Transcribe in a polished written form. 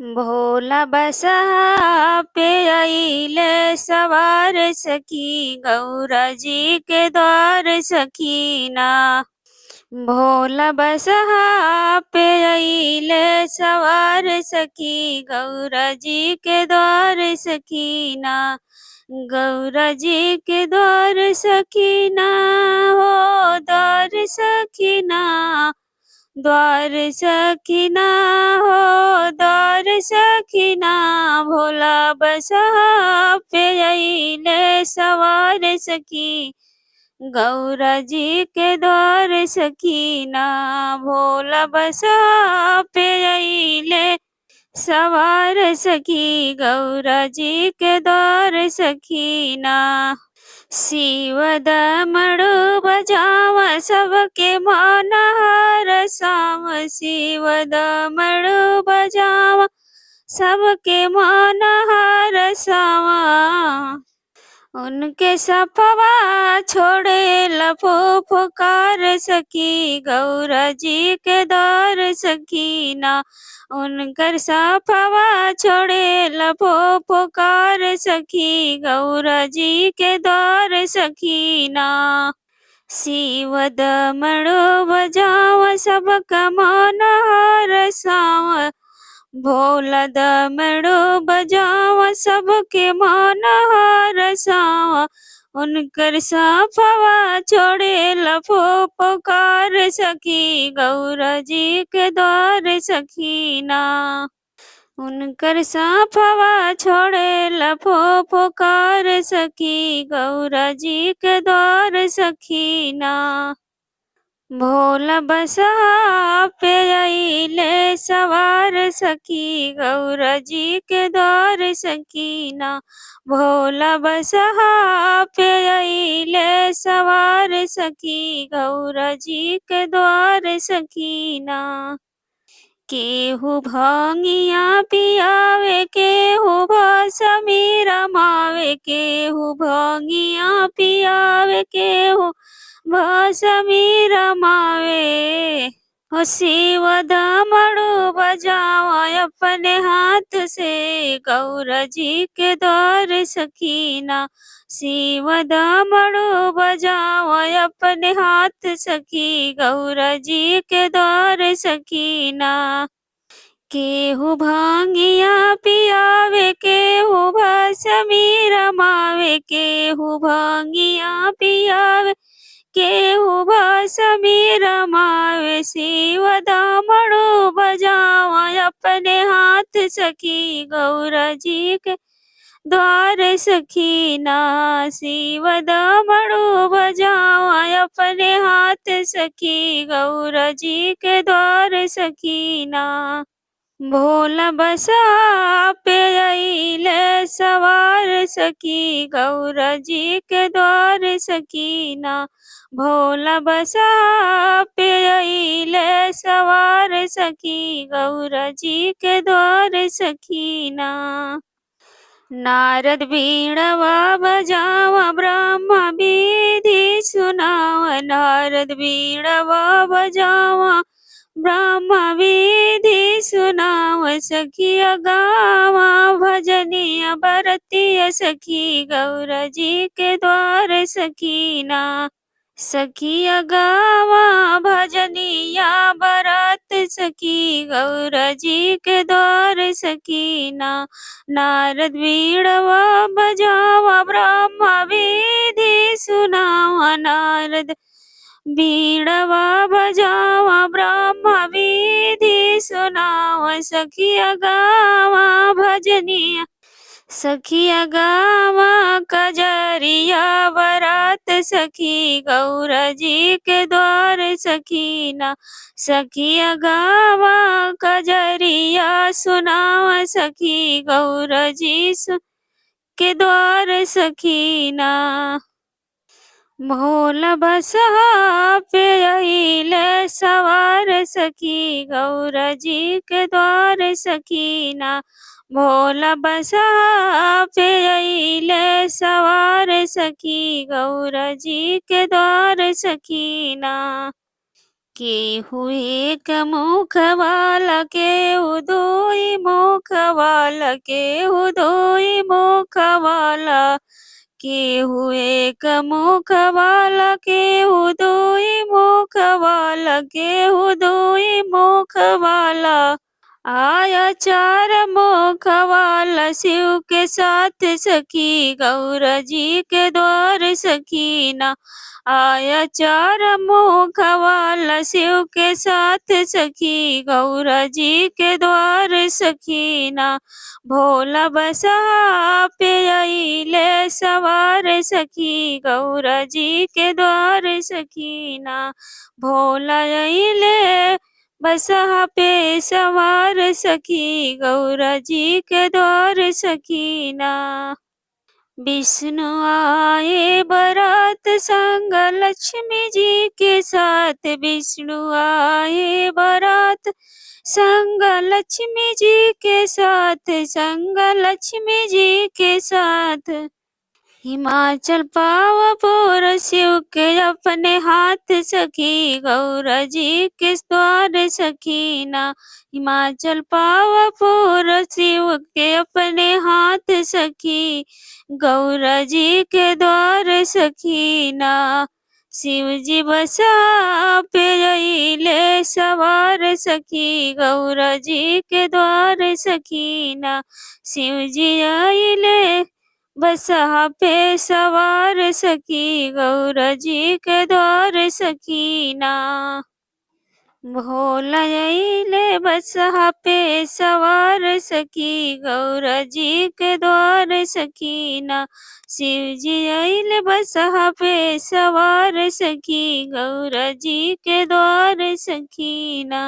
भोला बसहा पे अइले सवार सखी गौरा जी के द्वार सखीना। भोला बसहा पे अइले सवार सखी गौरा जी के द्वार सखीना। गौरा जी के द्वार सखीना हो द्वार सखीना। द्वार सखीना हो द्वार सखीना। भोला बसहा पे अइले सवार सखी गौरा जी के द्वार सखीना। भोला बसहा पे अइले सवार सखी गौरा जी के द्वार सखीना। शिव दमड़ु बजावा सबके मन हरसाव। शिव दमड़ु बजावा सबके मन हरसावा। उनके सपवा छोड़े लफो फुकार सखी गौरा जी के द्वार सखीना। उनकर सपवा छोड़े लफो फुकार सखी गौरा जी के द्वार सखीना। शिव दमड़ु बजावा सबका मन हरसावा। भोला दमड़ु बजावा सबके मन हरसावा। उनकर सपवा छोड़े लफो पुकार सखी गौरा जी के द्वार सखीना। उनकर सपवा छोड़े लफो पुकार सखी गौरा जी के द्वार सखीना। भोला बसहा पे अइले सवार सखी गौरा जी के द्वार सखीना। भोला बसहा पे अइले सवार सखी गौरा जी के द्वार सखीना। केहू भंगिया पियावे केहू भसमी रमावे। केहू भंगिया पियावे केहू भसमी रमावे। हो शिव दमड़ु बजावा अपने हाथ से गौरा जी के द्वार सखीना। शिव दमड़ु बजावा अपने हाथ सखी गौरा जी के द्वार सखीना। केहू भांगिया पियावे केहू भसमी रमावे। केहू भांगिया पियावे केहू भसमी रमावे। शिव दमड़ु बजावा अपने हाथ सखी गौरा जी के द्वार सखीना। शिव दमड़ु बजावा अपने हाथ सखी गौरा जी के द्वार सखीना। भोला बसहा पे अइले सवार सखी गौरा जी के द्वार सखीना। भोला बसहा पे अइले सवार सखी गौरा जी के द्वार सखीना। नारद बीड़वा बजावा ब्रह्मा विधि सुनावा। नारद बीड़वा बजावा ब्रह्मा विधि सुनावा। सखिया गावा भजनिया बरतिया सखी गौरा जी के द्वार सखीना। सखिया गावा भजनिया बरत सखी गौरा जी के द्वार सखीना। नारद बीड़वा बजावा ब्रह्मा विधि सुनावा। नारद बीड़वा बजावा ब्रह्मा विधि सुनावा। सखिया गावा भजनिया सखिया गावा कजरिया बरात सखी गौरा जी के द्वार सखीना। सखिया गावा कजरिया सुनावा सखी गौरा जी के द्वार सखीना। भोला बसहा पे अइले सवार सखी गौरा जी के द्वार सखीना। भोला बसहा पे अइले सवार सखी गौरा जी के द्वार सखीना। केहू एक मुख वाला केहू दुई मुख मुखवाला केहू दुई मुखवाला केहू एक मुखवाला केहू दुई मुखवाला केहू दुई मुखवाला आया चार मुखवाला शिव के साथ सखी गौरा जी के द्वार सखीना आया चार मुखवाला शिव के साथ सखी गौरा जी के द्वार सखीना भोला बसहा पे अइले सवार सखी गौरा जी के द्वार सखीना भोला अइले बसहा पे सवार सखी गौरा जी के द्वार सखीना विष्णु आए बारात संग लक्ष्मी जी के साथ विष्णु आए बारात संग लक्ष्मी जी के साथ संग लक्ष्मी जी के साथ हिमाचल पावापुर शिव के अपने हाथ सखी गौरा जी के द्वार सखीना हिमाचल पावापुर शिव के अपने हाथ सखी गौरा जी के द्वार सखीना शिव जी बसा पे अइले सवार सखी गौरा जी के द्वार सखीना शिव जी अइले बसहा पे सवार सखी गौरा जी के द्वार सखीना भोला अइले बसहा पे सवार सखी गौरा जी के द्वार सखीना शिव जी अइले बसहा पे सवार सखी गौरा जी के द्वार सखीना।